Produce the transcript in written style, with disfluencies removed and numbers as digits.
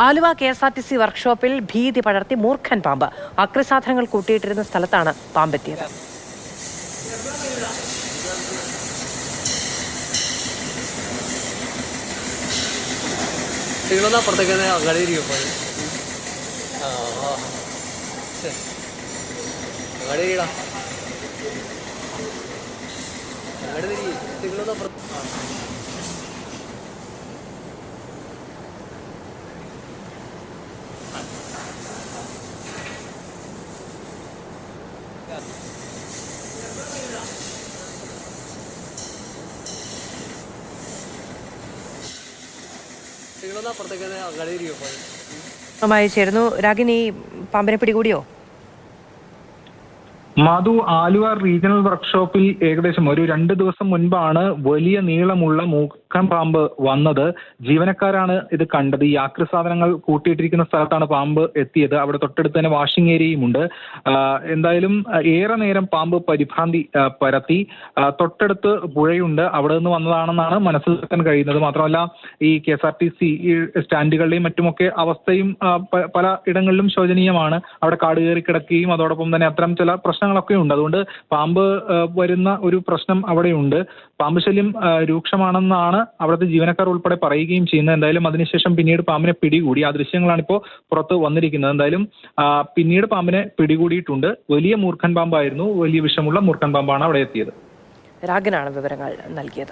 Aluva KSRTC വർക്ക്ഷോപ്പിൽ ഭീതി പടർത്തി മൂർഖൻ പാമ്പ്. അക്രിസാധനങ്ങൾ കൂട്ടിയിട്ടിരുന്ന സ്ഥലത്താണ് പാമ്പെത്തിയത്. ചേരുന്നു രാഗിനി, പാമ്പിനെ പിടികൂടിയോ? മധു, ആലുവ റീജിയണൽ വർക്ക്ഷോപ്പിൽ ഏകദേശം ഒരു 2 ദിവസം മുൻപാണ് വലിയ നീളമുള്ള മൂർഖൻ പാമ്പ് വന്നത്. ജീവനക്കാരാണ് ഇത് കണ്ടത്. ഈ ആക്രി സാധനങ്ങൾ കൂട്ടിയിട്ടിരിക്കുന്ന സ്ഥലത്താണ് പാമ്പ് എത്തിയത്. അവിടെ തൊട്ടടുത്ത് തന്നെ വാഷിംഗ് ഏരിയയും ഉണ്ട്. എന്തായാലും ഏറെ നേരം പാമ്പ് പരിഭ്രാന്തി പരത്തി. തൊട്ടടുത്ത് പുഴയുണ്ട്, അവിടെ നിന്ന് വന്നതാണെന്നാണ് മനസ്സിലാക്കാൻ കഴിയുന്നത്. മാത്രമല്ല ഈ KSRTC സ്റ്റാൻഡുകളുടെയും മറ്റുമൊക്കെ അവസ്ഥയും പല ഇടങ്ങളിലും ശോചനീയമാണ്. അവിടെ കാട് കയറി കിടക്കുകയും അതോടൊപ്പം തന്നെ അത്തരം ചില പ്രശ്നങ്ങളൊക്കെ ഉണ്ട്. അതുകൊണ്ട് പാമ്പ് വരുന്ന ഒരു പ്രശ്നം അവിടെയുണ്ട്. പാമ്പ് ശല്യം രൂക്ഷമാണെന്നാണ് അവിടുത്തെ ജീവനക്കാർ ഉൾപ്പെടെ പറയുകയും ചെയ്യുന്നത്. എന്തായാലും അതിനുശേഷം പിന്നീട് പാമ്പിനെ പിടികൂടി. ആ ദൃശ്യങ്ങളാണ് ഇപ്പോൾ പുറത്ത് വന്നിരിക്കുന്നത്. എന്തായാലും പിന്നീട് പാമ്പിനെ പിടികൂടിയിട്ടുണ്ട്. വലിയ മൂർഖൻ പാമ്പായിരുന്നു, വലിയ വിഷമുള്ള മൂർഖൻ പാമ്പാണ് അവിടെ എത്തിയത്. രാഗിനാണ് വിവരങ്ങൾ നൽകിയത്.